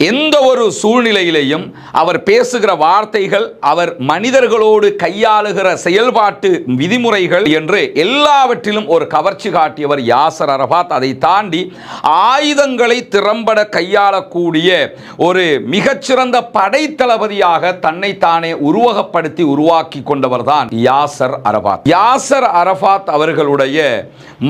எந்த ஒரு சூழ்நிலையிலேயும் அவர் பேசுகிற வார்த்தைகள், அவர் மனிதர்களோடு கையாளுகிற செயல்பாட்டு விதிமுறைகள் என்று எல்லாவற்றிலும் ஒரு கவர்ச்சி காட்டியவர் யாசர் அரபாத். அதை தாண்டி ஆயுதங்களை திறம்பட கையாளக்கூடிய ஒரு மிகச்சிறந்த படைத்தளபதியாக தன்னைத்தானே உருவகப்படுத்தி உருவாக்கி கொண்டவர் தான் யாசர் அரபாத். யாசர் அரபாத் அவர்களுடைய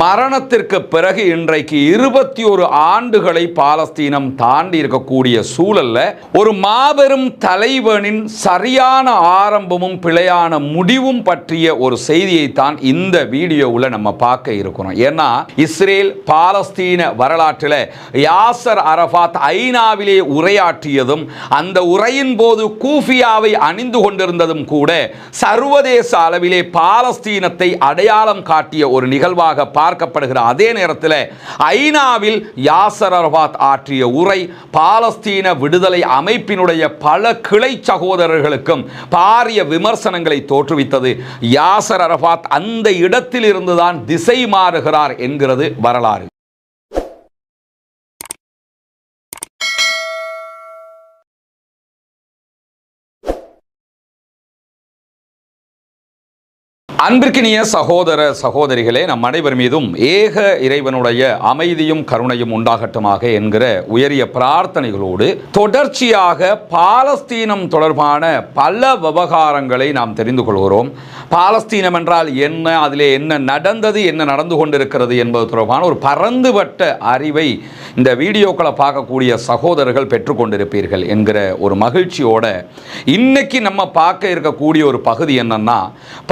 மரணத்திற்கு பிறகு இன்றைக்கு 21 ஆண்டுகளை பாலஸ்தீனம் தாண்டி இருக்கக்கூடிய சூழல்ல ஒரு மாபெரும் தலைவனின் சரியான ஆரம்பமும் பிழையான முடிவும் பற்றிய ஒரு செய்தியை தான் இந்த வீடியோவில் நம்ம பார்க்க இருக்கிறோம். ஏன்னா இஸ்ரேல் பாலஸ்தீன வரலாற்றில் யாசர் அரபாத் ஐநாவிலே உரையாற்றியதும் அந்த உரையின் போது கூஃபியாவை அணிந்து கொண்டிருந்ததும் கூட சர்வதேச அளவிலே பாலஸ்தீனத்தை அடையாளம் காட்டிய ஒரு நிகழ்வாக பார்க்கப்படுகிற அதே நேரத்தில் ஐநாவில் யாசர் அரபாத் ஆற்றிய உரை பாலஸ்தீன விடுதலை அமைப்பினுடைய பல கிளை சகோதரர்களுக்கும் பாரிய விமர்சனங்களை தோற்றுவித்தது. யாசர் அரபாத் அந்த இடத்தில் இருந்துதான் திசை மாறுகிறார் என்கிறது வரலாறு. அன்பிற்கினிய சகோதர சகோதரிகளே, நம் அனைவர் மீதும் ஏக இறைவனுடைய அமைதியும் கருணையும் உண்டாகட்டுமாக என்கிற உயரிய பிரார்த்தனைகளோடு தொடர்ச்சியாக பாலஸ்தீனம் தொடர்பான பல விவகாரங்களை நாம் தெரிந்து கொள்கிறோம். பாலஸ்தீனம் என்றால் என்ன, அதிலே என்ன நடந்தது, என்ன நடந்து கொண்டிருக்கிறது என்பது தொடர்பான ஒரு பரந்துபட்ட அறிவை இந்த வீடியோக்களை பார்க்கக்கூடிய சகோதரர்கள் பெற்றுக்கொண்டிருப்பீர்கள் என்கிற ஒரு மகிழ்ச்சியோட இன்னைக்கு நம்ம பார்க்க இருக்கக்கூடிய ஒரு பகுதி என்னன்னா,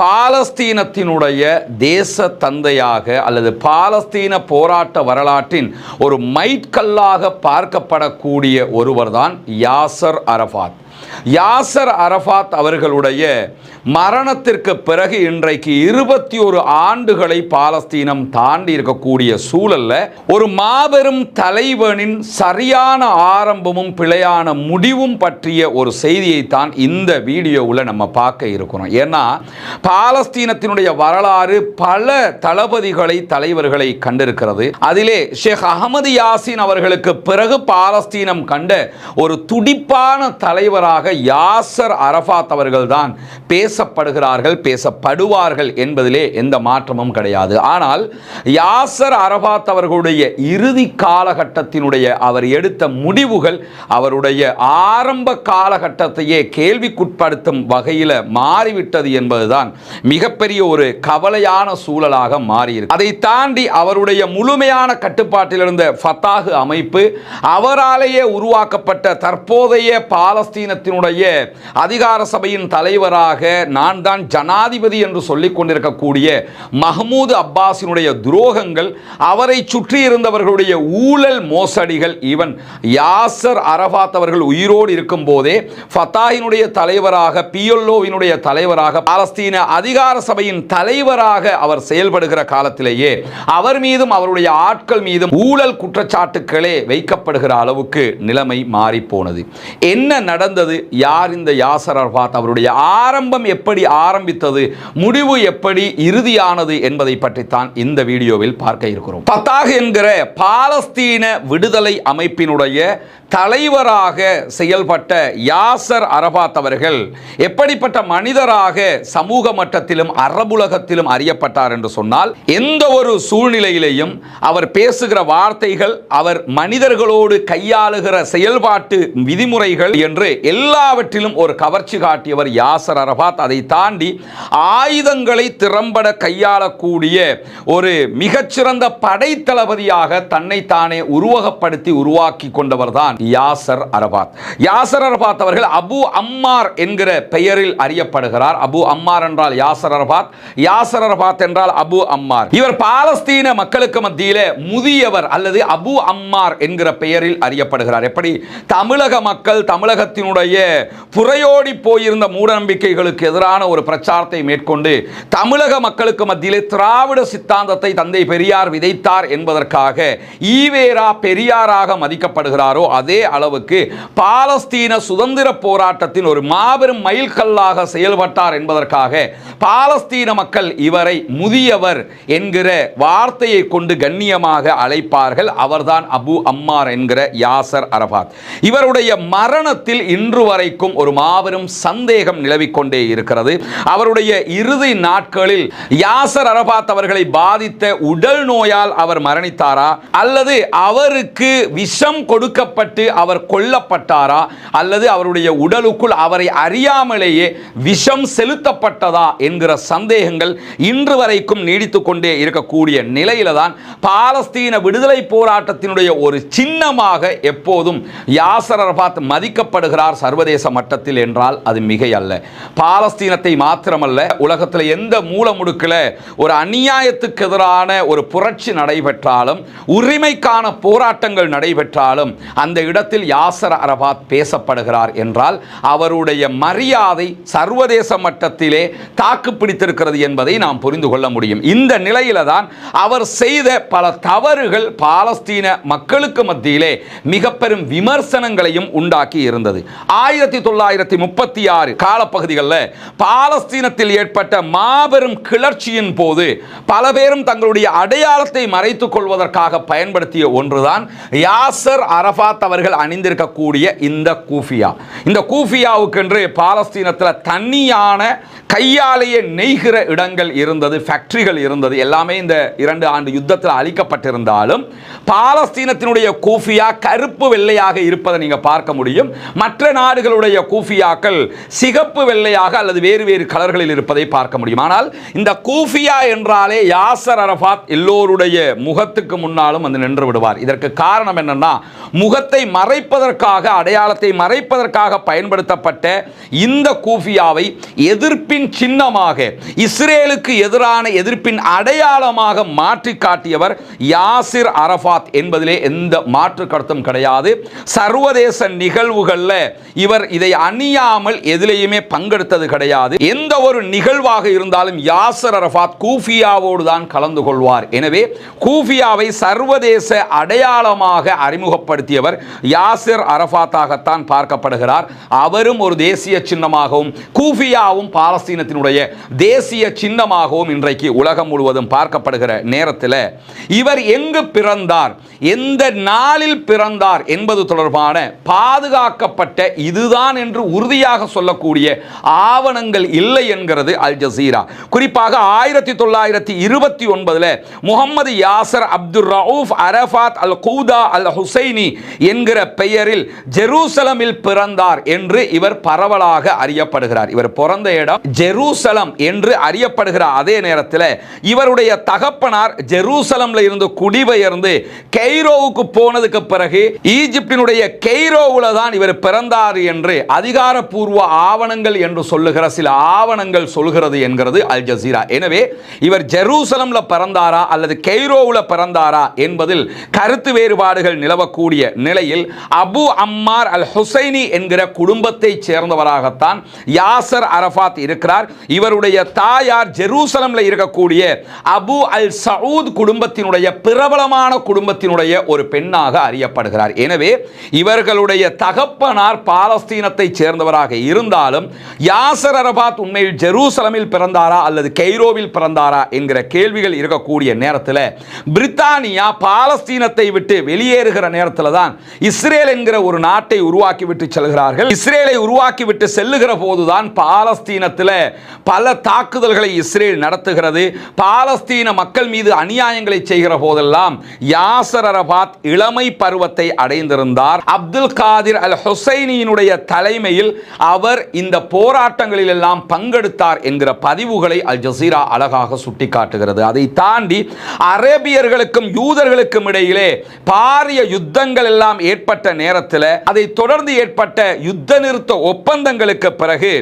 பாலஸ்தீனத்தினுடைய தேச தந்தையாக அல்லது பாலஸ்தீன போராட்ட வரலாற்றின் ஒரு மைட்கல்லாக பார்க்கப்படக்கூடிய ஒருவர்தான் யாசர் அரபாத். யாசர் அரபாத் அவர்களுடைய மரணத்திற்கு பிறகு இன்றைக்கு 21 ஆண்டுகளை பாலஸ்தீனம் தாண்டி இருக்கக்கூடிய சூழல்ல ஒரு மாபெரும் தலைவனின் சரியான ஆரம்பமும் பிழையான முடிவும் பற்றிய ஒரு செய்தியை தான் இந்த வீடியோவில் நம்ம பார்க்க இருக்கிறோம். ஏன்னா பாலஸ்தீனத்தினுடைய வரலாறு பல தளபதிகளை தலைவர்களை கண்டிருக்கிறது. அதிலே ஷேக் அகமது யாசின் அவர்களுக்கு பிறகு பாலஸ்தீனம் கண்ட ஒரு துடிப்பான தலைவராக யாசர் அரபாத் அவர்கள் தான் பேசப்படுகிறார்கள், பேசப்படுவார்கள் என்பதிலே எந்த மாற்றமும் கிடையாது. ஆனால் யாசர் அரபாத் அவர்களுடைய இறுதி காலகட்டத்தினுடைய அவர் எடுத்த முடிவுகள் அவருடைய ஆரம்ப காலகட்டத்தையே கேள்விக்குட்படுத்தும் வகையில் மாறிவிட்டது என்பதுதான் மிகப்பெரிய ஒரு கவலையான சூழலாக மாறியிருக்கு. அதை தாண்டி அவருடைய முழுமையான கட்டுப்பாட்டில் இருந்த ஃபத்தாஹ் அமைப்பு, அவராலேயே உருவாக்கப்பட்ட தற்போதைய பாலஸ்தீனத்தினுடைய அதிகார சபையின் தலைவராக நான் தான் ஜனாதிபதி என்று சொல்லிக் கொண்டிருக்கக்கூடிய மஹ்மூத் அப்பாஸினுடைய துரோகங்கள், அவரை சுற்றி இருந்தவர்களுடைய ஊழல் மோசடிகள், ஈவன் யாசர் அரபாத் அவர்கள் உயிரோடு இருக்கும் போதே ஃபத்தாஹினுடைய தலைவராக, பிஎல்ஓவினுடைய தலைவராக, பாலஸ்தீன அதிகார சபையின் தலைவராக அவர் செயல்படுகிற காலத்திலேயே அவர் மீதும் அவருடைய ஆட்கள் மீதும் ஊழல் குற்றச்சாட்டுகளே வைக்கப்படுகிற அளவுக்கு நிலைமை மாறி போனது. என்ன நடந்தது? யார் இந்த யாசர் அரபாத்? அவருடைய ஆரம்பம் எப்படி ஆரம்பித்தது, முடிவு எப்படி இறுதியானது என்பதை பற்றித்தான் இந்த வீடியோவில் பார்க்க இருக்கிறோம். ஃபத்தாஹ் என்கிற பாலஸ்தீன விடுதலை அமைப்பினுடைய தலைவராக செயல்பட்ட யாசர் அரபாத் அவர்கள் எப்படிப்பட்ட மனிதராக சமூக மட்டத்திலும் அரபுலகத்திலும் அறியப்பட்டார் என்று சொன்னால், எந்த ஒரு சூழ்நிலையிலேயும் அவர் பேசுகிற வார்த்தைகள், அவர் மனிதர்களோடு கையாளுகிற செயல்பாட்டு விதிமுறைகள் என்று எல்லாவற்றிலும் ஒரு கவர்ச்சி காட்டியவர் யாசர் அரபாத். அதை தாண்டி ஆயுதங்களை திறம்பட கையாளக்கூடிய ஒரு மிகச்சிறந்த படைத்தளபதியாக தன்னைத்தானே உருவகப்படுத்தி உருவாக்கி கொண்டவர் தான் யாசர் அரபாத். யாசர் அரபாத் அவர்கள் அபு அம்மார் என்கிற பெயரில் அறியப்படுகிறார். அபு அம்மார் என்றால் யாசர் அரபாத், யாசர் அரபாத் என்றால் அபு அம்மார். இவர் பாலஸ்தீன மக்களுக்கு மத்தியிலே முதியவர் அல்லது அபு அம்மார் என்கிற பெயரில் அறியப்படுகிறார். எப்படி தமிழக மக்கள் தமிழகத்தினுடைய தன்னுடைய புறையோடி போயிருந்த மூடநம்பிக்கைகளுக்கு எதிரான ஒரு பிரச்சாரத்தை மேற்கொண்டு தமிழக மக்களுக்கு மத்தியிலே திராவிட சித்தாந்தத்தை தந்தை பெரியார் விதைத்தார் என்பதற்காக ஈவேரா பெரியாராக மதிக்கப்படுகிறாரோ அதே அளவுக்கு பாலஸ்தீன சுதந்திர போராட்டத்தின் ஒரு மாபெரும் மைல்கல்லாக செயல்பட்டார் என்பதற்காக பாலஸ்தீன மக்கள் இவரை முதியவர் என்கிற வார்த்தையை கொண்டு கண்ணியமாக அழைப்பார்கள். அவர்தான் அபு அம்மார் என்கிற யாசர் அரபாத். இவருடைய மரணத்தில் இன்று வரைக்கும் ஒரு மாபெரும் சந்தேகம் நிலவிக் கொண்டே இருக்கிறது. அவருடைய இறுதி நாட்களில் யாசர் அரபாத் அவர்களை பாதித்த உடல் நோயால் அவர் மரணித்தாரா அல்லது அவருக்கு விஷம் கொடுக்கப்பட்டு அவர் கொல்லப்பட்டாரா அல்லது அவருடைய உடலுக்குள் அவரை அறியாமலேயே விஷம் செலுத்தப்பட்டதா என்கிற சந்தேகங்கள் இன்று வரைக்கும் நீடித்துக் கொண்டே இருக்கக்கூடிய நிலையில தான் பாலஸ்தீன விடுதலை போராட்டத்தினுடைய ஒரு சின்னமாக எப்போதும் யாசர் அரபாத் மதிக்கப்படுகிறார் சர்வதேச மட்டத்தில் என்றால் அது மிகை அல்ல. பாலஸ்தீனத்தை மாத்திரமல்ல, உலகத்தில் எந்த மூல முடுக்கில் ஒரு அநியாயத்துக்கு எதிரான ஒரு புரட்சி நடைபெற்றாலும் உரிமைக்கான போராட்டங்கள் நடைபெற்றாலும் அந்த இடத்தில் யாசர் அரபாத் பேசப்படுகிறார் என்றால் அவருடைய மரியாதை சர்வதேச மட்டத்திலே தாக்கு பிடித்திருக்கிறது என்பதை நாம் புரிந்து கொள்ள முடியும். இந்த நிலையில தான் அவர் செய்த பல தவறுகள் பாலஸ்தீன மக்களுக்கு மத்தியிலே மிக பெரும் விமர்சனங்களையும் உண்டாக்கி இருந்தது. 1936 காலப்பகுதிகளில் பாலஸ்தீனத்தில் ஏற்பட்ட மாபெரும் கிளர்ச்சியின் போது பல பேரும் தங்களுடைய அடையாளத்தை மறைத்துக் கொள்வதற்காக பயன்படுத்திய ஒன்றுதான் யாசர் அரபாத் அவர்கள் அணிந்திருக்கக்கூடிய இந்த கூஃபியா. இந்த கூஃபியாவுக்கென்று பாலஸ்தீனத்தில் தனியான கையாலேயே நெய்கிற இடங்கள் இருந்தது, ஃபேக்டரிகள் இருந்தது. எல்லாமே இந்த 2 ஆண்டு யுத்தத்தில் அழிக்கப்பட்டிருந்தாலும் பாலஸ்தீனத்தினுடைய கூஃபியா கருப்பு வெள்ளையாக இருப்பதை நீங்க பார்க்க முடியும். மற்ற நாடுகளுடைய கூஃபியாக்கள் சிகப்பு வெள்ளையாக அல்லது வேறு வேறு கலர்களில் இருப்பதை பார்க்க முடியும். ஆனால் இந்த கூஃபியா என்றாலே யாசர் அரபாத் எல்லோருடைய முகத்துக்கு முன்னாலும் வந்து நின்று விடுவார். இதற்கு காரணம் என்னன்னா, முகத்தை மறைப்பதற்காக, அடையாளத்தை மறைப்பதற்காக பயன்படுத்தப்பட்ட இந்த கூஃபியாவை எதிர்ப்பின் சின்னமாக, இஸ்ரேலுக்கு எதிரான எதிர்ப்பின் அடையாளமாக மாற்றி காட்டியவர் யாசிர் அரபாத் என்பதிலே எந்த மாற்று கருத்தும் கிடையாது. சர்வதேச நிகழ்வுகளில் இவர் இதை அணியாமல் எதிலேயுமே பங்கெடுத்தது கிடையாது. எந்த ஒரு நிகழ்வாக இருந்தாலும் யாசர் அரபாத் கூஃபியாவோடு தான் கலந்து கொள்வார். எனவே கூஃபியாவை சர்வதேச அடையாளமாக அறிமுகப்படுத்தியவர் யாசிர் அரபாத்தாகத்தான் பார்க்கப்படுகிறார். அவரும் ஒரு தேசிய சின்னமாகவும் கூஃபியாவும் பாலஸ்தீனத்தினுடைய தேசிய சின்னமாகவும் இன்றைக்கு உலகம் முழுவதும் பார்க்கப்படுகிற நேரத்தில் இவர் எங்கு பிறந்தார், எந்த நாளில் பிறந்தார் என்பது தொடர்பான பாதுகாக்கப்பட்ட இதுதான் என்று உறுதியாக சொல்லக்கூடிய ஆவணங்கள் இல்லை என்கிறது அல் ஜசீரா. குறிப்பாக 1929 முகமது யாசர் அப்துல் ரவுஃப் அரபாத் அல் கூதா அல் ஹுசைனி என்கிற பெயரில் ஜெருசலமில் பிறந்தார் என்று இவர் பரவலாக அறியப்படுகிறார். இவர் பிறந்த இடம் ஜெருசலம் என்று அறியப்படுகிற அதே நேரத்தில் இவருடைய தகப்பனார் ஜெருசலம்ல இருந்து குடிபெயர்ந்து கெய்ரோவுக்கு போனதுக்கு பிறகு ஈஜிப்டினுடைய கெய்ரோவுல தான் இவர் பிறந்தார் என்று அதிகாரப்பூர்வ ஆவணங்கள் என்று சொல்லுகிற சில ஆவணங்கள் சொல்கிறது என்கிறது அல் ஜசீரா. எனவே இவர் ஜெருசலம்ல பிறந்தாரா அல்லது கெய்ரோவுல பிறந்தாரா என்பதில் கருத்து வேறுபாடுகள் நிலவக்கூடிய நிலையில் அபு அம்மார் அல் ஹுசைனி என்கிற குடும்பத்தை சேர்ந்தவராகத்தான் யாசர் அரபாத் இருக்கிறார். இவருடைய தாயார் ஜெருசலம்ல இருக்கக்கூடிய அபு அல் சவுத் குடும்பத்தினுடைய பிரபலமான குடும்பத்தினுடைய ஒரு பெண்ணாக அறியப்படுகிறார். எனவே இவர்களுடைய தகப்பனார் பாலஸ்தீனத்தை சேர்ந்தவராக இருந்தாலும் யாசர் அரபாத் உண்மையில் ஜெருசலமில் பிறந்தாரா அல்லது கெய்ரோவில் பிறந்தாரா என்கிற கேள்விகள் இருக்கக்கூடிய நேரத்தில் பிரித்தானியா பாலஸ்தீனத்தை விட்டு வெளியேறுகிற நேரத்தில் தான் இஸ்ரேல் என்கிற ஒரு நாட்டை உருவாக்கி விட்டு செல்கிறார்கள். இஸ்ரேலை உருவாக்கி விட்டு செல்லுகிற போதுதான் பாலஸ்தீனத்தில் பல தாக்குதல்களை இஸ்ரேல் நடத்துகிறது. பாலஸ்தீன மக்கள் மீது அநியாயங்களை செய்கிற போதெல்லாம் யாசர் அரபாத் இளமை பருவத்தை அடைந்திருந்தார். அப்துல் காதிர் அல் ஹுசைனியினுடைய தலைமையில் அவர் இந்த போராட்டங்களில் எல்லாம் பங்கெடுத்தார் என்கிற பதிவுகளை அல் ஜசீரா அழகாக சுட்டிக்காட்டுகிறது. அதை தாண்டி அரேபியர்களுக்கும் யூதர்களுக்கும் இடையிலே பாரிய யுத்தங்கள் எல்லாம் ஏற்பட்ட நேரத்தில் அதை தொடர்ந்து ஏற்பட்ட யுத்த நிறுத்த ஒப்பந்தங்களுக்கு பிறகு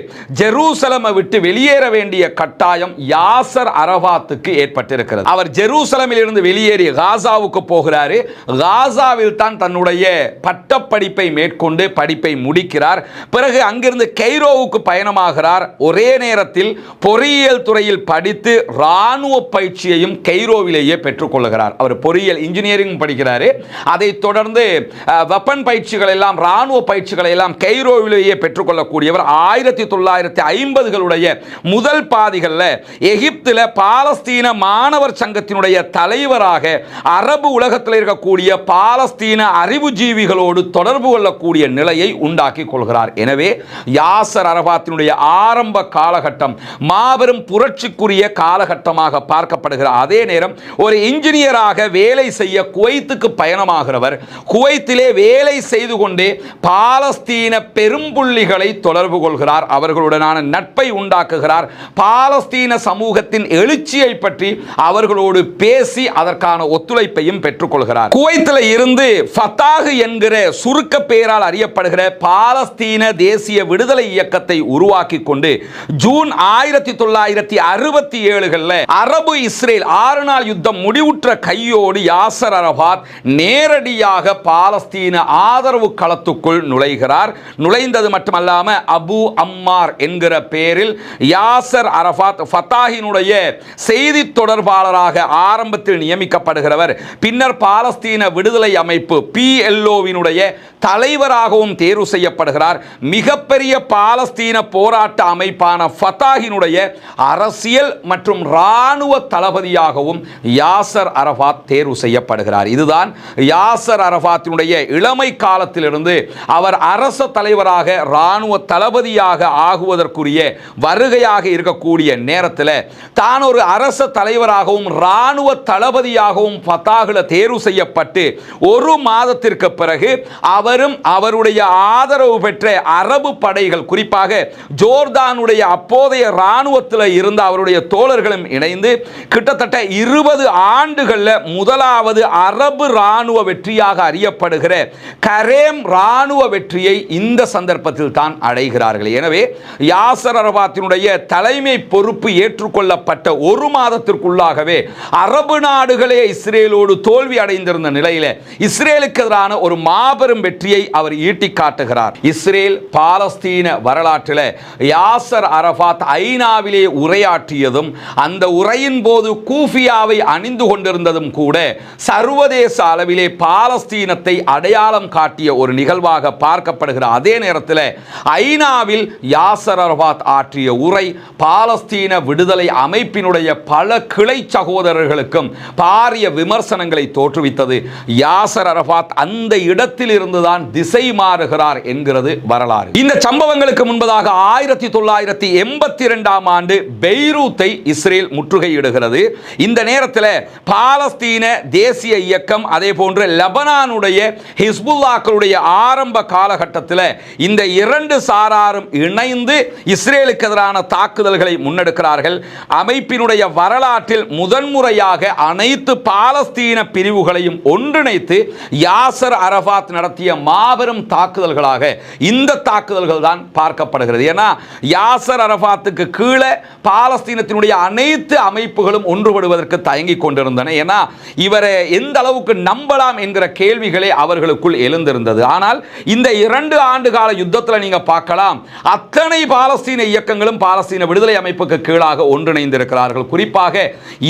ஜெருசலமை விட்டு வெளியேற வேண்டிய கட்டாயம் யாசர் அரபாத்துக்கு ஏற்பட்டிருக்கிறது. அவர் ஜெருசலமில் இருந்து வெளியேறி காசாவுக்கு போகிறாரு. காசாவில் தான் தன்னுடைய பட்டப்படிப்பை மேற்கொண்டு படிப்பை முடிக்கிறார். முடிக்கிறார். பிறகு அங்கிருந்து கெய்ரோவுக்கு பயணமாகிறார். ஒரே நேரத்தில் பொறியியல் துறையில் படித்து இராணுவ பயிற்சியையும் கெய்ரோவிலேயே பெற்றுக்கொள்கிறார். அவர் பொறியியல் இன்ஜினியரிங் படிக்கிறார். அதைத் தொடர்ந்து வெப்பன் பயிற்சிகள் எல்லாம், இராணுவ பயிற்சிகளை எல்லாம் கெய்ரோவிலேயே பெற்றுக்கொள்ளக்கூடியவர். 1950களுடைய முதல் பாதிகளில் எகிப்தில் பாலஸ்தீன மாணவர் சங்கத்தினுடைய தலைவராக அரபு உலகத்தில் இருக்கக்கூடிய பாலஸ்தீன அறிவுஜீவிகளோடு தொடர்பு கொள்ளக்கூடிய நிலையை உண்டாக்கி கொள்கிறார். எனவே யாசர் அரபாத்தினுடைய ஆரம்ப காலகட்டம் மாபெரும் புரட்சிக்குரிய காலகட்டமாக பார்க்கப்படுகிற அதே நேரம் ஒரு இன்ஜினியராக வேலை செய்ய குவைத்துக்கு பயணமாகிறவர் குவைத்திலே வேலை செய்து கொண்டே பாலஸ்தீன பெரும்புள்ளிகளை தொடர்பு கொள்கிறார். அவர்களுடனான நட்பை உண்டாக்குகிறார். பாலஸ்தீன சமூகத்தின் எழுச்சியை பற்றி அவர்களோடு பேசி அதற்கான ஒத்துழைப்பையும் பெற்றுக்கொள்கிறார். குவைத்தில் இருந்து ஃபத்தாஹ் என்கிற சுருக்க பெயரால் அறியப்படுகிற பாலஸ்தீன தேசிய விடுதலை இயக்கத்தை உருவாக்கி கொண்டு ஜூன் 1967களில் அரபு இஸ்ரேல் 6 நாள் யுத்தம் முடிவுற்ற கையோடு யாசர் அரபாத் நேரடியாக பாலஸ்தீன ஆதரவு களத்துக்குள் நுழைகிறார். நுழைந்தது மட்டுமல்லாம அபு அம்மார் என்கிற பெயரில் யாசர் அரபாத் ஃபத்தாஹினுடைய செய்தி தொடர்பாளராக ஆரம்பத்தில் நியமிக்கப்படுகிறவர். பின்னர் பாலஸ்தீன விடுதலை அமைப்பு PLOவினுடைய தலைவராகவும் தேர்வு செய்யப்படுகிறார். மிகப்பெரிய பாலஸ்தீன போராட்ட அமைப்பான ஃபத்தாஹினுடைய அரசியல் மற்றும் இராணுவ தளபதியாகவும் யாசர் அரபாத் தேர்வு செய்யப்படுகிறார். இதுதான் யாசர் அரபாத்தினுடைய இளமை காலத்திலிருந்து அவர் அரச தலைவராக இராணுவ தளபதியாக ஆகுவதற்குரிய வருகையாக இருக்கக்கூடிய நேரத்தில் தான் ஒரு அரச தலைவராகவும் இராணுவ தளபதியாகவும் ஃபத்தாஹில் தேர்வு செய்யப்பட்டு ஒரு மாதத்திற்கு பிறகு அவரும் அவருடைய ஆதரவு பெற்ற அரபு படைகள், குறிப்பாக ஜோர்தானுடைய அப்போதைய இராணுவத்தில் இருந்த அவருடைய தோழர்களும் இணைந்து கிட்டத்தட்ட 20 ஆண்டுகளில் முதலாவது அரபு இராணுவ வெற்றியாக அறியப்படுகிற கரேம் இராணுவ வெற்றியை இந்த சந்தர்ப்பத்தில் தான் அடைகிறார்கள். எனவே யாசர் அரபாத்தினுடைய தலைமை பொறுப்பு ஏற்றுக்கொள்ளப்பட்ட ஒரு மாதத்திற்குள்ளாகவே அரபு நாடுகளே இஸ்ரேலோடு தோல்வி அடைந்திருந்த நிலையில் இஸ்ரேலுக்கு எதிரான ஒரு மாபெரும் வெற்றியை அவர் ஈட்டி காட்டுகிறார். இஸ்ரேல் பாலஸ்தீன வரலாற்றில் யாசர் அரபாத் ஐநாவிலே உரையாற்றியதும் அந்த உரையின் போது கூஃபியாவை அணிந்து கொண்டிருந்ததும் கூட சர்வதேச அளவிலே பாலஸ்தீனத்தை அடையாளம் காட்டிய ஒரு நிகழ்வாக பார்க்கப்படுகிற அதே நேரத்தில் ஐநாவில் யாசர் அரபாத் ஆற்றிய உரை பாலஸ்தீன விடுதலை அமைப்பினுடைய பல கிளை சகோதரர்களுக்கும் பாரிய விமர்சனங்களை தோற்றுவித்தது. யாசர் அரபாத் அந்த இடத்தில் இருந்துதான் திசை மாறுகிறார் என்கிறது வரலாறு. இந்த சம்பவங்களுக்கு முன்பதாக 1982ஆம் ஆண்டு பெய்ரூத்தை இஸ்ரேல் முற்றுகையிடுகிறது. இந்த நேரத்தில் பாலஸ்தீன தேசிய இயக்கம் அதே போன்று லெபனானுடைய ஹிஸ்புல்லாக்களுடைய ஆரம்ப காலகட்டத்தில் இந்த இரண்டு சாராரும் இணைந்து இஸ்ரேலுக்கு எதிரான தாக்குதல்களை முன்னெடுக்கிறார்கள். அமைப்பினுடைய வரலாற்றில் முதன்முறையாக அனைத்து பாலஸ்தீன பிரிவுகளையும் ஒன்றிணைத்து யாசர் அரபாத் நடத்திய மாபெரும் தாக்குதல்களாக இந்த தாக்குதல்கள் தான் பார்க்கப்படுகிறது. ஏன்னா யாசர் அரபாத்துக்கு கீழே பாலஸ்தீனத்தினுடைய அனைத்து அமைப்புகளும் ஒன்றுபடுவதற்கு தயங்கிக் கொண்டிருந்தன. ஏன்னா இவரை எந்த அளவுக்கு நம்பலாம் என்கிற கேள்விகளே அவர்களுக்குள் எழுந்திருந்தது. ஆனால் இந்த 2 ஆண்டு கால யுத்தத்தில் நீங்க பார்க்கலாம், அத்தனை பாலஸ்தீன இயக்கங்களும் பாலஸ்தீன விடுதலை அமைப்புக்கு கீழாக ஒன்றிணைந்திருக்கிறார்கள். குறிப்பாக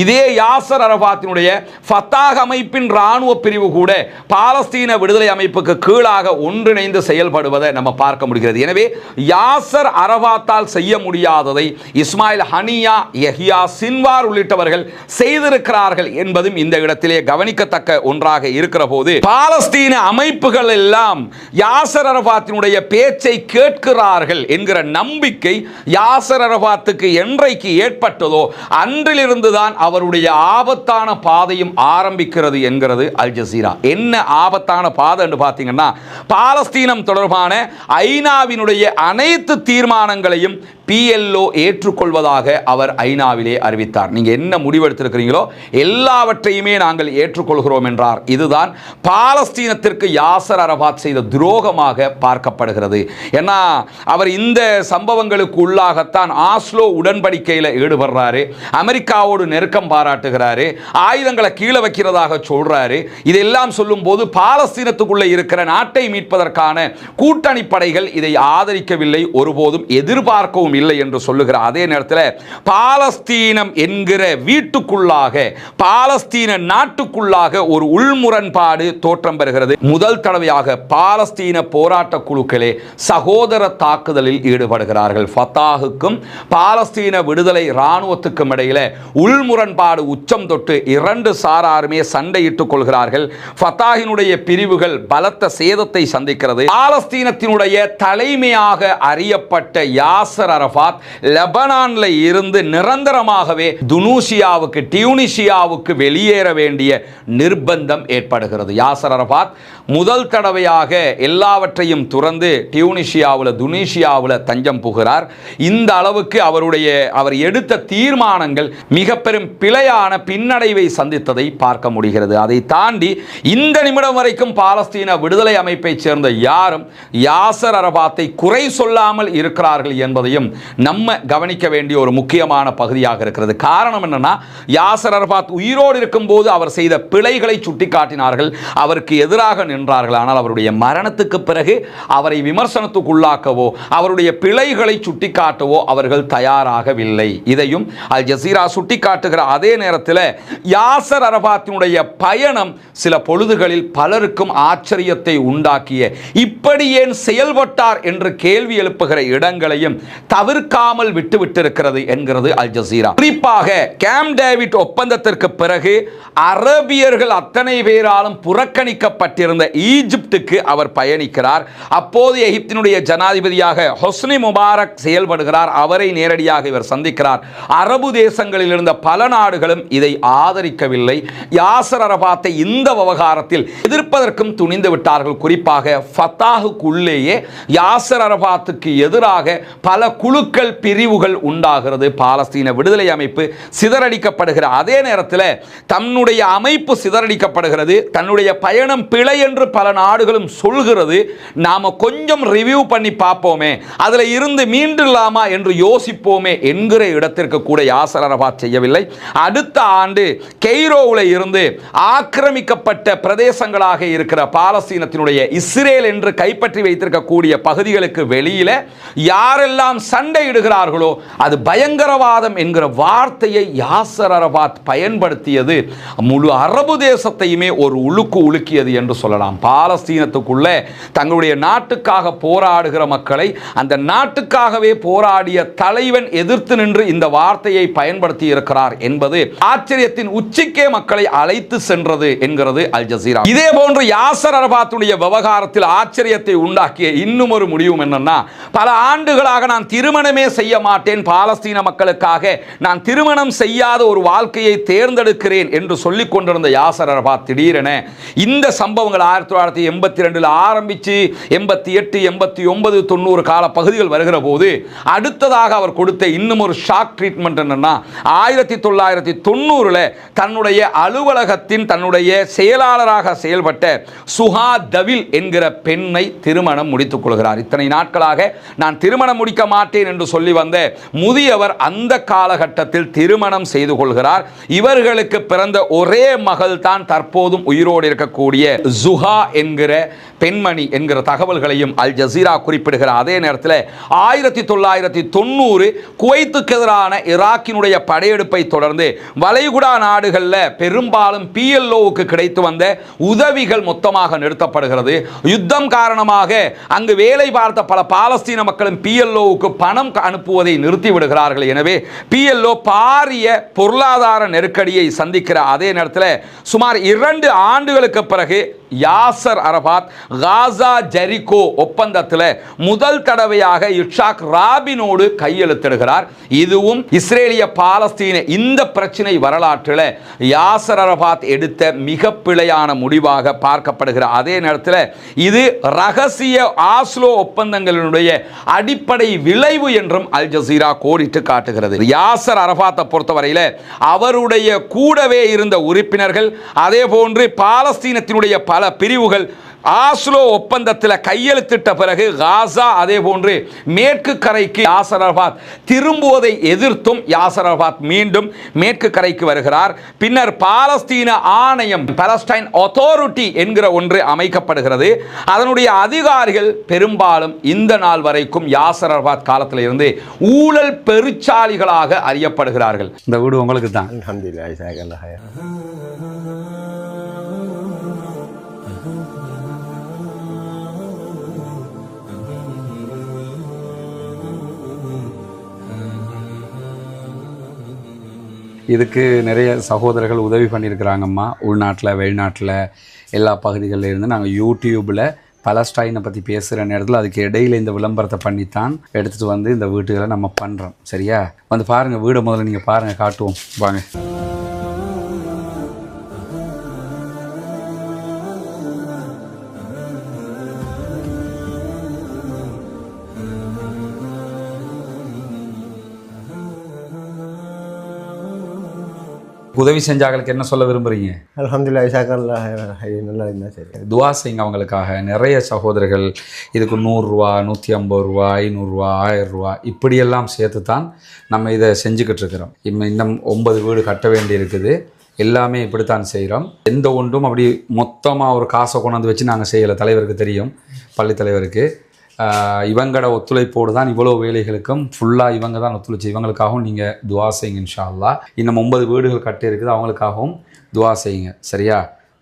இதே யாசர் அரபாத்தினுடைய ஃபத்தாஹ் அமைப்பின் இராணுவ பிரிவு கூட பாலஸ்தீன விடுதலை அமைப்புக்கு கீழாக ஒன்றிணைந்து செயல்படுவதை நம்ம பார்க்க முடிகிறது. எனவே யாசர் அரபாத்தால் செய்ய முடியாததை இஸ்மாயில் ஹனியா, யஹ்யா சின்வார் உள்ளிட்டவர்கள் செய்திருக்கிறார்கள் என்பதும் இந்த இடத்திலே கவனிக்கத்தக்க ஒன்றாக இருக்கிற போது பாலஸ்தீன அமைப்புகள் எல்லாம் யாசர் அரபாத்தினுடைய பேச்சை கேட்கிறார்கள் என்கிற நம்பிக்கை யாசர் அரபாத்துக்கு என்றைக்கு ஏற்பட்டதோ அன்றிலிருந்துதான் அவருடைய ஆபத்தான பாதையும் ஆரம்பிக்கிறது என்கிறது அல் ஜசீரா. என்ன ஆபத்தான பாதை என்று பார்த்தீங்கன்னா, பாலஸ்தீனம் தொடர்பான ஐநாவினுடைய அனைத்து தீர்மானங்களையும் PLO ஏற்றுக்கொள்வதாக அவர் ஐநாவிலே அறிவித்தார். நீங்க என்ன முடிவெடுத்திருக்கிறீங்களோ எல்லாவற்றையுமே நாங்கள் ஏற்றுக்கொள்கிறோம் என்றார். இதுதான் பாலஸ்தீனத்திற்கு யாசர் அரபாத் செய்த துரோகமாக பார்க்கப்படுகிறது. ஏன்னா அவர் இந்த சம்பவங்களுக்கு உள்ளாகத்தான் ஆஸ்லோ உடன்படிக்கையில் ஈடுபடுறாரு, அமெரிக்காவோடு நெருக்கம் பாராட்டுகிறாரு, ஆயுதங்களை கீழே வைக்கிறதாக சொல்றாரு. இதெல்லாம் சொல்லும் போது பாலஸ்தீனத்துக்குள்ள இருக்கிற நாட்டை மீட்பதற்கான கூட்டணி படைகள் இதை ஆதரிக்கவில்லை, ஒருபோதும் எதிர்பார்க்கவும் இல்லை என்று சொல்லுகிற அதே நேரத்தில் பாலஸ்தீனம் என்கிற வீட்டுக்குள்ளாக, பாலஸ்தீன நாட்டுக்குள்ளாக ஒரு உள்முரண்பாடு தோற்றம் பெறுகிறது. முதல் தடவையாக பாலஸ்தீன போராட்ட குழுக்களே சகோதர தாக்குதலில் ஈடுபடுகிறார்கள். ஃபத்தாஹுக்கும் பாலஸ்தீன விடுதலை இராணுவத்துக்கும் இடையில உள்முரண்பாடு உச்சம் தொட்டு இரண்டு சாராருமே சண்டையிட்டுக் கொள்கிறார்கள். ஃபத்தாஹினுடைய பிரிவுகள் பலத்த சேதத்தை சந்திக்கிறது. பாலஸ்தீனத்தினுடைய தலைமையாக அறியப்பட்ட யாசர் அரபாத் லெபனான்ல இருந்து நிரந்தரமாகவே டியூனிசியாவுக்கு வெளியேற வேண்டிய நிர்பந்தம் ஏற்படுகிறது. யாசர் அரபாத் முதல் தடவையாக எல்லாவற்றையும் துறந்து துனிசியாவில் தஞ்சம் புகிறார். இந்த அளவுக்கு அவர் எடுத்த தீர்மானங்கள் மிக பெரும் பிழையான பின்னடைவை சந்தித்ததை பார்க்க முடிகிறது. அதை தாண்டி இந்த நிமிடம் வரைக்கும் பாலஸ்தீன விடுதலை அமைப்பை சேர்ந்த யாரும் யாசர் அரபாத்தை குறை சொல்லாமல் இருக்கிறார்கள் என்பதையும் நம்ம கவனிக்க வேண்டிய ஒரு முக்கியமான பகுதியாக இருக்கிறது. காரணம் என்னன்னா, யாசர் அரபாத் உயிரோடு இருக்கும் போது அவர் செய்த பிழைகளை சுட்டிக்காட்டினார்கள், அவருக்கு எதிராக நின்றார்கள். ஆனால் அவருடைய மரணத்துக்கு பிறகு அவரை விமர்சனத்துக்குள்ளாக்கவோ அவருடைய பிழைகளை சுட்டிக்காட்டவோ அவர்கள் தயாராகவில்லை. இதையும் அல் ஜசீரா சுட்டிக்காட்டுகிற அதே நேரத்தில் யாசர் அரபாத்தினுடைய பயணம் சில பொழுதுகளில் பலருக்கும் ஆச்சரியத்தை உண்டாக்கிய, இப்படி ஏன் செயல்பட்டார் என்று கேள்வி எழுப்புகிற இடங்களையும் தவிர்க்காமல் விட்டுவிட்டிருக்கிறது என்கிறது அல் ஜசீரா. குறிப்பாக கேம்ப் டேவிட் ஒப்பந்தத்திற்கு பிறகு அரபியர்கள் அத்தனை பேராலும் புறக்கணிக்கப்பட்டிருந்த ஈஜிப்டுக்கு அவர் பயணிக்கிறார். அப்போது எகிப்தினுடைய ஜனாதிபதியாக ஹொஸ்னி முபாரக் செயல்படுகிறார். அவரை நேரடியாக இவர் சந்திக்கிறார். அரபு தேசங்களில் இருந்த பல நாடுகளும் இதை ஆதரிக்கவில்லை. யாசர் அரபாத்தை இந்த விவகாரத்தில் எதிர்ப்பதற்கும் துணிந்து விட்டார்கள். குறிப்பாக ஃபத்தாஹுக்குள்ளேயே யாசர் அரபாத்துக்கு எதிராக பல குழுக்கள் பிரிவுகள் உண்டாகிறது. பாலஸ்தீன விடுதலை அமைப்பு சிதறடிக்கப்படுகிற அதே நேரத்தில் தன்னுடைய அமைப்பு சிதறடிக்கப்படுகிறது. தன்னுடைய பயணம் பிழை என்று பல நாடுகளும் சொல்கிறது. நாம கொஞ்சம் ரிவ்யூ பண்ணி பார்ப்போமே, அதில் இருந்து மீண்டுலாமா என்று யோசிப்போமே என்கிற இடத்திற்கு கூட யாசர் அரபாத் செய்யவில்லை. அடுத்த ஆண்டு கெய்ரோவில் இருந்து ஆக்கிரமிக்கப்பட்ட பிரதேசங்களாக இருக்கிற பாலஸ்தீனத்தினுடைய இஸ்ரேல் என்று கைப்பற்றி வைத்திருக்கக்கூடிய பகுதிகளுக்கு வெளியில யாரெல்லாம் சண்டையிடுகிறார்களோ அது பயங்கரவாதம் என்கிற வார்த்தையை யாசர் அரபாத் பயன்படுத்தியது முழு அரபு தேசத்தையுமே ஒரு உலுக்கியது என்று சொல்லலாம். பாலஸ்தீனத்துக்குள்ளே தங்களுடைய நாட்டுக்காக போராடுகிற மக்களை அந்த நாட்டுக்காகவே போராடிய தலைவன் எதிர்த்து நின்று இந்த வார்த்தையை பயன்படுத்தி இருக்கிறார் என்பது ஆச்சரியத்தின் உச்சிக்கே மக்களை அழைத்து சென்றது என்கிறது அல் ஜசீரா. இதே போன்று யாசர் அரபாத்துடைய விவகாரத்தில் ஆச்சரியத்தை உண்டாக்கிய இன்னும் ஒரு முடிவும் என்னன்னா, பல ஆண்டுகளாக நான் திருமணமே செய்ய மாட்டேன், பாலஸ்தீன மக்களுக்காக நான் திருமணம் செய்யாத ஒரு வாழ்க்கையை தேர்ந்தெடுக்கிறேன் என்று சொல்லிக் கொண்டிருந்த யாசர் அரபாத் திடீரென இந்த சம்பவங்கள் 1982 ஆரம்பிச்சு 88, 89, 90 கால பகுதிகள் வருகிற போது அடுத்ததாக அவர் கொடுத்த இன்னும் ஒரு ஷாக் ட்ரீட்மெண்ட் என்னன்னா, 1990 தன்னுடைய அலுவலகத்தின் தன்னுடைய செயலாளராக செயல்பட்ட சுஹா தவில் என்கிற பெண்ணை திருமணம் முடித்துக் கொள்கிறார். இத்தனை நாட்களாக நான் திருமணம் முடிக்க மாட்டேன் என்று சொல்லி வந்த முதியவர் அந்த காலகட்டத்தில் திருமணம் செய்து கொள்கிறார். இவர்களுக்கு பிறந்த ஒரே மகள் தான் தற்போதும் உயிரோடு இருக்கக்கூடிய சுஹா என்கிற பெண்மணி என்கிற தகவல்களையும் அல் ஜசீரா குறிப்பிடுகிற அதே நேரத்தில் 1990 குவைத்துக்கு எதிரான ஈராக்கினுடைய படையெடுப்பை தொடர்ந்து வளைகுடா நாடுகளில் பெரும்பாலும் PLOவுக்கு கிடைத்து வந்த உதவிகள் மொத்தமாக நிறுத்தப்படுகிறது. யுத்தம் காரணமாக அங்கு வேலை பார்த்த பல பாலஸ்தீன மக்களும் PLOவுக்கு பணம் அனுப்புவதை நிறுத்திவிடுகிறார்கள். எனவே PLO பாரிய பொருளாதார நெருக்கடியை சந்திக்கிற அதே நேரத்தில் சுமார் 2 ஆண்டுகளுக்கு பிறகு யாசர் அரபாத் காசா ஜெரிகோ ஒப்பந்தத்தில் முதல் தடவையாக இட்சாக் ராபினோடு கையெழுத்திடுகிறார். இதுவும் இஸ்ரேலிய பாலஸ்தீன இந்த பிரச்சனை வரலாற்றில் யாசர் அரபாத் எடுத்த மிக பிழையான முடிவாக பார்க்கப்படுகிற அதே நேரத்தில் இது ரகசிய ஆஸ்லோ ஒப்பந்தங்களினுடைய அடிப்படை விளைவு நுழைவு என்றும் அல் ஜசீரா கோடிட்டு காட்டுகிறது. யாசர் அரஃபாத்தை பொறுத்தவரையில் அவருடைய கூடவே இருந்த உறுப்பினர்கள், அதே போன்று பாலஸ்தீனத்தினுடைய பல பிரிவுகள் ஆஸ்லோ ஒப்பந்தத்தில் கையெழுத்திட்ட பிறகு காசா அதே போன்று மேற்கு கரைக்கு யாசர் அரஃபாத் திரும்புவதை எதிர்த்தும் யாசர் அரஃபாத் மீண்டும் மேற்கு கரைக்கு வருகிறார். பின்னர் பாலஸ்தீன ஆணையம், பாலஸ்டைன் அத்தாரிட்டி என்கிற ஒன்று அமைக்கப்படுகிறது. அதனுடைய அதிகாரிகள் பெரும்பாலும் இந்த நாள் வரைக்கும் யாசர் அரஃபாத் காலத்தில் இருந்து ஊழல் பெருச்சாலிகளாக அறியப்படுகிறார்கள். இந்த வீடு உங்களுக்கு தான். இதுக்கு நிறைய சகோதரர்கள் உதவி பண்ணியிருக்கிறாங்கம்மா. உள்நாட்டில் வெளிநாட்டில் எல்லா பகுதிகளில் இருந்து நாங்கள் யூடியூப்பில் பலஸ்டைனை பற்றி பேசுகிற நேரத்தில் அதுக்கு இடையில் இந்த விளம்பரத்தை பண்ணித்தான் எடுத்துகிட்டு வந்து இந்த வீட்டுகளை நம்ம பண்ணுறோம். சரியா? வந்து பாருங்கள், வீடை முதல்ல நீங்கள் பாருங்கள், காட்டுவோம் வாங்க. உதவி செஞ்சாங்களுக்கு என்ன சொல்ல விரும்புகிறீங்க? அல்ஹம்துலில்லாஹ், நல்லா இருந்தால் சரி. துவா செய்யுங்க அவங்களுக்காக. நிறைய சகோதரர்கள் இதுக்கு 100 ரூபா, 150 ரூபா, 500 ரூபா, 1000 ரூபா இப்படியெல்லாம் சேர்த்து தான் நம்ம இதை செஞ்சுக்கிட்டு இருக்கிறோம். இன்னும் 9 வீடு கட்ட வேண்டி இருக்குது. எல்லாமே இப்படித்தான் செய்கிறோம். எந்த ஒன்றும் அப்படி மொத்தமாக ஒரு காசை கொண்டாந்து வச்சு நாங்கள் செய்யலை. தலைவருக்கு தெரியும், பள்ளி தலைவருக்கு. இவங்களோட ஒத்துழைப்போடு தான் இவ்வளோ வேலைகளுக்கும் ஃபுல்லாக இவங்க தான் ஒத்துழைச்சி. இவங்களுக்காகவும் நீங்கள் துவா செய்யுங்க இன்ஷா அல்லாஹ். இன்னும் 9 வீடுகள் கட்டி இருக்குது, அவங்களுக்காகவும் துவா செய்யுங்க. சரியா?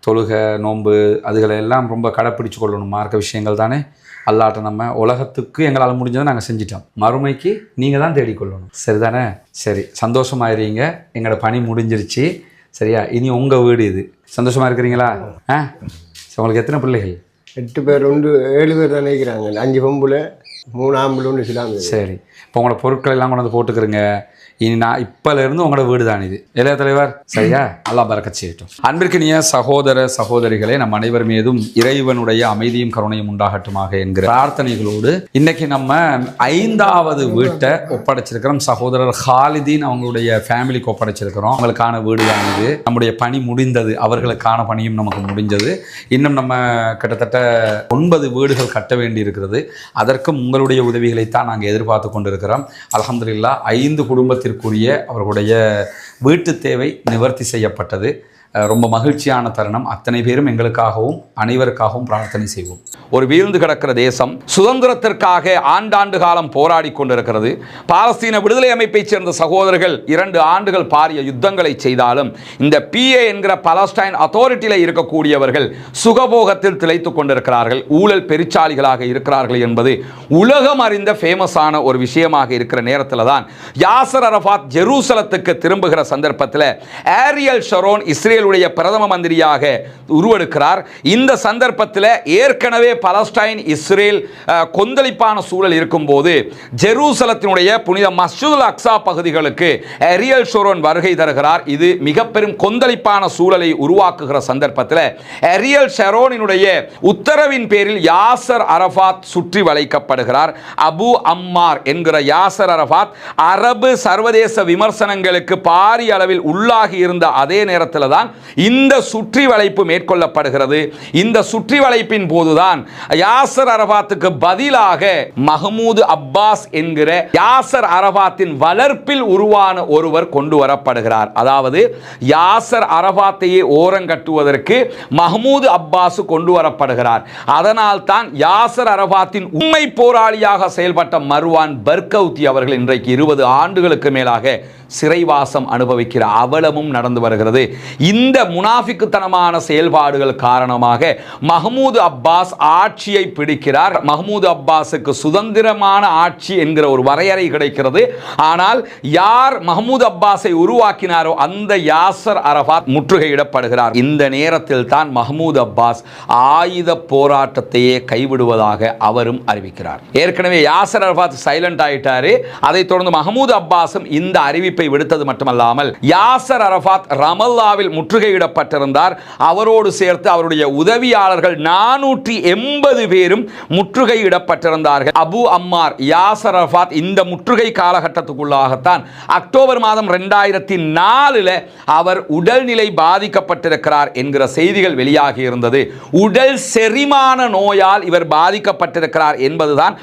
தொழுகை, நோன்பு அதுகளை எல்லாம் ரொம்ப கடைப்பிடிச்சு கொள்ளணும். மார்க்க விஷயங்கள் தானே. அல்லாட்ட நம்ம உலகத்துக்கு எங்களால் முடிஞ்சதை நாங்கள் செஞ்சிட்டோம். மறுமைக்கு நீங்கள் தான் தேடிக்கொள்ளணும். சரிதானே? சரி, சந்தோஷமாயிருங்க. எங்களோட பணி முடிஞ்சிருச்சு. சரியா? இனி உங்கள் வீடு இது. சந்தோஷமாக இருக்கிறீங்களா? உங்களுக்கு எத்தனை பிள்ளைகள்? 8 பேர் உண்டு. 7 பேர் தான் நினைக்கிறாங்க. 5 பொம்பளை, 3 ஆம்பளை உண்டு சிலாங்க. சரி, இப்போ உங்களோட பொருட்கள் எல்லாம் கொண்டு வந்து போட்டுக்கிறேங்க. இனி நான் இப்போலேருந்து உங்களோட வீடு தான் இது. இளைய தலைவர், சரியா? அல்லாஹ் பரக்கத் செய்யட்டும். அன்பிற்கினிய சகோதர சகோதரிகளே, நம் அனைவர் மீதும் இறைவனுடைய அமைதியும் கருணையும் உண்டாகட்டுமாக என்கிற பிரார்த்தனைகளோடு இன்னைக்கு நம்ம 5வது வீட்டை ஒப்படைச்சிருக்கிறோம். சகோதரர் ஹாலிதீன் அவங்களுடைய ஃபேமிலிக்கு ஒப்படைச்சிருக்கிறோம். அவங்களுக்கான வீடு தான் இது. நம்முடைய பணி முடிந்தது, அவர்களுக்கான பணியும் நமக்கு முடிஞ்சது. இன்னும் நம்ம கிட்டத்தட்ட 9 வீடுகள் கட்ட வேண்டி இருக்கிறது. அதற்கும் உங்களுடைய உதவிகளைத்தான் நாங்கள் எதிர்பார்த்து கொண்டிருக்கிறோம். அல்ஹம்துலில்லாஹ் 5 குடும்பத்திற்குரிய அவர்களுடைய வீட்டு தேவை நிவர்த்தி செய்யப்பட்டது. ரொம்ப மகிழ்ச்சியான தருணம். அத்தனை பேரும் எங்களுக்காகவும் அனைவருக்காகவும் பிரார்த்தனை செய்வோம். ஒரு வீழ்ந்து கிடக்கிற தேசம் சுதந்திரத்திற்காக ஆண்டாண்டு காலம் போராடி கொண்டிருக்கிறது. பாலஸ்தீன விடுதலை அமைப்பைச் சேர்ந்த சகோதரர்கள் 2 ஆண்டுகள் பாரிய யுத்தங்களை செய்தாலும் இந்த PA என்கிற பாலஸ்டைன் அத்தாரிட்டியில் இருக்கக்கூடியவர்கள் சுகபோகத்தில் திளைத்துக் கொண்டிருக்கிறார்கள். ஊழல் பெருச்சாலிகளாக இருக்கிறார்கள் என்பது உலகம் அறிந்த ஃபேமஸான ஒரு விஷயமாக இருக்கிற நேரத்தில் தான் யாசர் அரஃபாத் ஜெருசலத்துக்கு திரும்புகிற சந்தர்ப்பத்தில் ஏரியல் ஷரோன் இஸ்ரேல் பிரதம மந்திரியாக உருவெடுக்கிறார். இந்த சந்தர்ப்பத்தில் ஏற்கனவே பலஸ்டைன் இஸ்ரேல் கொந்தளிப்பான சூழல் இருக்கும்போது ஜெருசலத்தினுடைய புனித மஸ்ஜிதுல் அக்ஸா பகுதிகளுக்கு ஏரியல் ஷரோன் வருகை தருகிறார். இது மிக பெரும் கொந்தளிப்பான சூழலை உருவாக்குகிற சந்தர்ப்பத்தில் ஏரியல் ஷரோனினுடைய உத்தரவின் பேரில் யாசர் அரஃபாத் சுற்றி வளைக்கப்படுகிறார். அபு அம்மார் என்கிற யாசர் அரஃபாத் அரபு சர்வதேச விமர்சனங்களுக்கு பாரிய அளவில் உள்ளாகி இருந்த அதே நேரத்தில் தான் இந்த சுற்றி வளைப்பு மேற்கொள்ளப்படுகிறது. இந்த சுற்றி வளைப்பின் போதுதான் யாசர் அரஃபாத்துக்கு பதிலாக மஹமூது அப்பாஸ் என்கிற யாசர் அரஃபாத்தின் வளர்ப்பில் உருவான ஒருவர் கொண்டு வரப்படுகிறார். அதாவது யாசர் அரஃபாத்தையே ஓரங்கட்டுவதற்கு மஹமூது அப்பாஸ் கொண்டு வரப்படுகிறார். அதனால் தான் யாசர் அரஃபாத்தின் உண்மை போராளியாக செயல்பட்ட மர்வான் பர்கவுத்தி அவர்கள் இன்றைக்கு 20 ஆண்டுகளுக்கு மேலாக சிறைவாசம் அனுபவிக்கிற அவலமும் நடந்து வருகிறது. இந்த முனாஃபிக்குத்தனமான செயல்பாடுகள் காரணமாக மஹமூது அப்பாஸ் ஆட்சியை பிடிக்கிறார். மஹமூது அப்பாஸுக்கு சுதந்திரமான ஆட்சி என்கிற ஒரு வரையறை கிடைக்கிறது. ஆனால் யார் மஹமூது அப்பாஸை உருவாக்கினாரோ அந்த யாசர் அரஃபாத் முற்றுகையிடப்படுகிறார். இந்த நேரத்தில் தான் மஹமூது அப்பாஸ் ஆயுத போராட்டத்தையே கைவிடுவதாக அவரும் அறிவிக்கிறார். ஏற்கனவே யாசர் அரஃபாத் சைலண்ட் ஆயிட்டாரு. அதைத் தொடர்ந்து மஹமூது அப்பாஸும் இந்த அறிவிப்பை விடுத்தது மட்டுமல்லாமல் யாசர் அரஃபாத் ரமல்லாவில் முற்றுகையிடப்பட்டிருந்தார். அவரோடு சேர்த்து அவருடைய உதவியாளர்கள் 480 பேரும் முற்றுகையிடப்பட்டிருந்தார்கள். அபு அம்மார் யாசர் அரஃபாத் இந்த முற்றுகை காலகட்டத்துக்குள்ளாகத்தான் அக்டோபர் மாதம் 2004 அவர் உடல்நிலை பாதிக்கப்பட்டிருக்கிறார் என்கிற செய்திகள் வெளியாகி இருந்தது. உடல் செரிமான நோயால் இவர் பாதிக்கப்பட்டிருக்கிறார் என்பதுதான்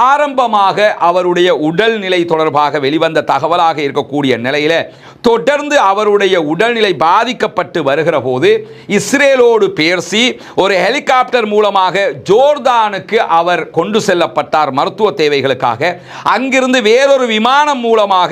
ஆரம்பமாக அவருடைய உடல்நிலை தொடர்பாக வெளிவந்த தகவலாக இருக்கக்கூடிய நிலையில தொடர்ந்து அவருடைய உடல்நிலை பாதிக்கப்பட்டு வருகிற போது இஸ்ரேலோடு பேசி ஒரு ஹெலிகாப்டர் மூலமாக ஜோர்தானுக்கு அவர் கொண்டு செல்லப்பட்டார் மருத்துவ தேவைகளுக்காக. அங்கிருந்து வேறொரு விமானம் மூலமாக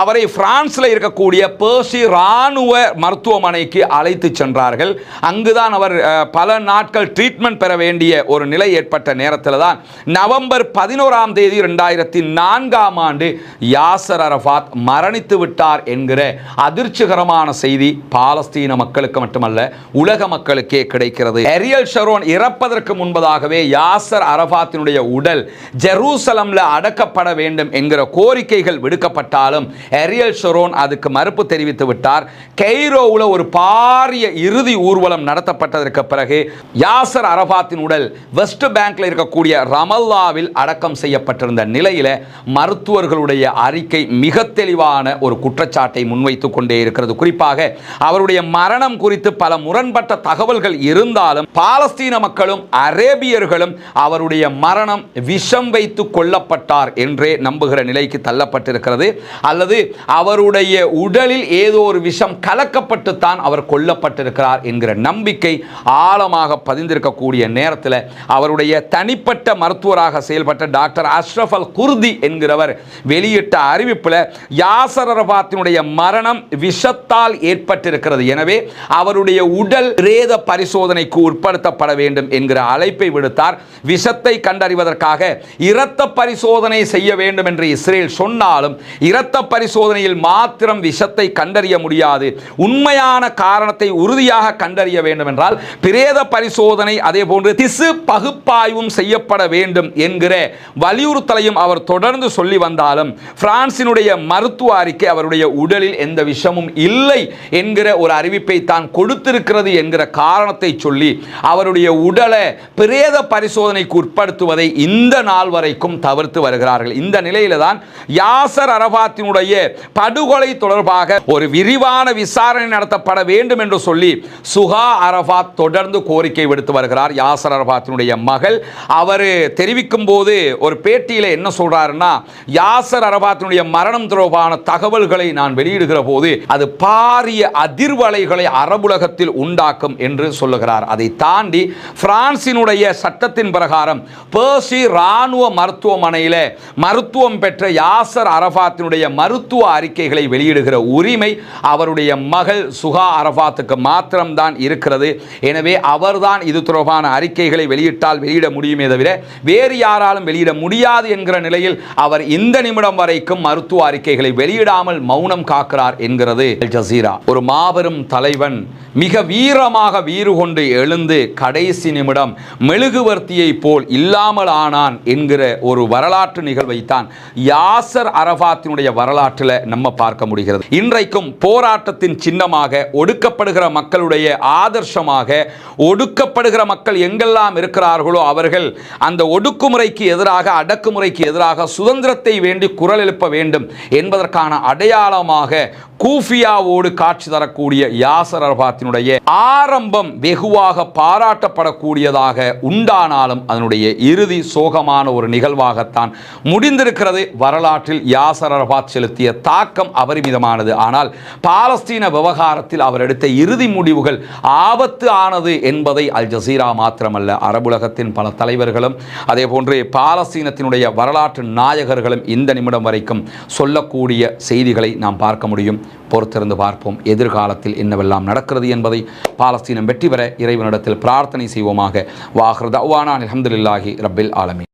அவரை பிரான்சில் இருக்கக்கூடிய பேர்சி இராணுவ மருத்துவமனைக்கு அழைத்து சென்றார்கள். அங்குதான் அவர் பல நாட்கள் ட்ரீட்மெண்ட் பெற வேண்டிய ஒரு நிலை ஏற்பட்ட நேரத்தில் தான் நவம்பர் 11 தேதி 2004 யாசர் அரஃபாத் மரணித்து விட்டார் என்கிற அதிர்ச்சிகரமான செய்தி பாலஸ்தீன மக்களுக்கு மட்டுமல்ல உலக மக்களுக்கே கிடைக்கிறது. ஏரியல் ஷரோன் இறப்பதற்கு முன்பதாகவே யாசர் அரஃபாத்தினுடைய உடல் ஜெருசலம்ல அடக்கப்பட வேண்டும் என்கிற கோரிக்கைகள் விடுக்கப்பட்டாலும் ஏரியல் ஷரோன் அதுக்கு மறுப்பு தெரிவித்து விட்டார். கெய்ரோவில் ஒரு பாரிய இறுதி ஊர்வலம் நடத்தப்பட்டதற்கு பிறகு யாசர் அரஃபாத்தின் உடல் வெஸ்ட் பேங்க்ல இருக்கக்கூடிய ரமல்லாவில் அடக்கம் செய்யப்பட்டிருந்த நிலையில மருத்துவர்களுடைய அறிக்கை மிக தெளிவான ஒரு குற்றச்சாட்டை முன்வைத்துக் கொண்டே இருக்கிறது. குறிப்பாக அவருடைய மரணம் குறித்து பல முரண்பட்ட தகவல்கள் இருந்தாலும் பாலஸ்தீன மக்களும் அரேபியர்களும் அவருடைய மரணம் விஷம் வைத்து கொல்லப்பட்டார் என்றே நம்புகிற நிலைக்கு தள்ளப்பட்டிருக்கிறது. அல்லது அவருடைய உடலில் ஏதோ ஒரு விஷம் கலக்கப்பட்டு தான் அவர் கொல்லப்பட்டிருக்கிறார் என்கிற நம்பிக்கை ஆழமாக பதிந்திருக்கக்கூடிய நேரத்தில் அவருடைய தனிப்பட்ட மருத்துவராக செயல்பட்ட டாக்டர் அஷ்ரஃப் அல் குர்தி என்கிறவர் வெளியிட்ட அறிவிப்பில் யாசர் அரஃபாத்தினுடைய மரணம் விஷத்தால் ஏற்பட்டிருக்கிறது, எனவே அவருடைய உடல் பிரேத பரிசோதனைக்கு உட்படுத்தப்பட வேண்டும் என்கிற அழைப்பை விடுத்தார். விஷத்தை கண்டறிவதற்காக இரத்த பரிசோதனை செய்ய வேண்டும் என்று இஸ்ரேல் சொன்னாலும் இரத்த பரிசோதனையில் மாத்திரம் விஷத்தை கண்டறிய முடியாது, உண்மையான காரணத்தை உறுதியாக கண்டறிய வேண்டும் என்றால் பிரேத பரிசோதனை அதே போன்று திசு பகுப்பாய்வும் செய்யப்பட வேண்டும் என்கிற வலியுறுத்தலையும் அவர் தொடர்ந்து சொல்லி வந்தாலும் பிரான்சினுடைய மருத்துவ அறிக்கை அவருடைய உடலில் எந்த விஷமும் இல்லை என்கிற ஒரு அறிவிப்பை தான் கொடுத்திருக்கிறது என்கிற காரணத்தை சொல்லி அவருடைய உடலை பிரேத பரிசோதனைக்கு உட்படுத்துவதை இந்த நாள் வரைக்கும் தவிர்த்து வருகிறார்கள். இந்த நிலையில தான் யாசர் அரஃபாத்தினுடைய படுகொலை தொடர்பாக ஒரு விரிவான விசாரணை நடத்தப்பட வேண்டும் என்று சொல்லி சுஹா அரஃபாத் தொடர்ந்து கோரிக்கை விடுத்து வருகிறார். யாசர் அரஃபாத்தினுடைய மகள் அவர் தெரிவிக்கும் போது ஒரு பேட்டியில் என்ன சொல்றாருன்னா, யாசர் அரஃபாத்தினுடைய மரணம் தொடர்பான தகவல்களை நான் வெளியிடுகிற போது அது பாரிய அதிர்வலைகளை அரபுலகத்தில் உண்டாக்கும் என்று சொல்லுகிறார். அதை தாண்டி பிரான்சினுடைய சட்டத்தின் பிரகாரம் பேர்சி இராணுவ மருத்துவமனையில் மருத்துவம் பெற்ற யாசர் அரஃபாத்தினுடைய மருத்துவ அறிக்கைகளை வெளியிடுகிற உரிமை அவருடைய மகள் சுஹா அரஃபாத்துக்கு மாத்திரம்தான் இருக்கிறது. எனவே அவர்தான் இது தொடர்பான அறிக்கைகளை வெளியிட்டால் வெளியிட முடியுமே தவிர வேறு யாராலும் வெளியிட முடியாது என்கிற நிலையில் அவர் இந்த நிமிடம் வரைக்கும் மருத்துவ அறிக்கைகளை வெளியிடாமல் மௌனம் காக்கிறார் என்கிறது அல் ஜசீரா. ஒரு மாபெரும் தலைவன் மிக வீரமாக வீறு கொண்டு எழுந்து கடைசி நிமிடம் மெழுகுவர்த்தியை போல் இல்லாமல் ஆனான் என்கிற ஒரு வரலாற்று நிகழ்வைத்தான் யாசர் அரஃபாத்தினுடைய வரலாற்றில் நம்ம பார்க்க முடிகிறது. இன்றைக்கும் போராட்டத்தின் சின்னமாக ஒடுக்கப்படுகிற மக்களுடைய ஆதர்சமாக ஒடுக்கப்படுகிற மக்கள் எங்கெல்லாம் இருக்கிறார்களோ அவர்கள் அந்த ஒடுக்குமுறைக்கு எதிராக அடக்குமுறைக்கு எதிராக சுதந்திரத்தை வேண்டி குரல் எழுப்ப வேண்டும் என்பதற்கான அடையாளமாக கூஃபியாவோடு காட்சி தரக்கூடிய யாசர் அரஃபாத்தினுடைய ஆரம்பம் வெகுவாக பாராட்டப்படக்கூடியதாக உண்டானாலும் அதனுடைய இறுதி சோகமான ஒரு நிகழ்வாகத்தான் முடிந்திருக்கிறது. வரலாற்றில் யாசர் அரஃபாத் செலுத்திய தாக்கம் அபரிமிதமானது. ஆனால் பாலஸ்தீன விவகாரத்தில் அவர் எடுத்த இறுதி முடிவுகள் ஆபத்து ஆனது என்பதை அல் ஜசீரா மாத்திரமல்ல அரபுலகத்தின் பல தலைவர்களும் அதே போன்று பாலஸ்தீனத்தினுடைய வரலாற்று நாயகர்களும் இந்த நிமிடம் வரைக்கும் சொல்லக்கூடிய செய்திகளை நாம் பார்க்க முடியும். பொறுத்திருந்து பார்ப்போம் எதிர்காலத்தில் என்னவெல்லாம் நடக்கிறது என்பதை. பாலஸ்தீனம் வெற்றி பெற இறைவனிடத்தில் பிரார்த்தனை செய்வோமாக. வாஹிர் தஅவானா அல்ஹம்துலில்லாஹி ரப்பில் ஆலமீன்.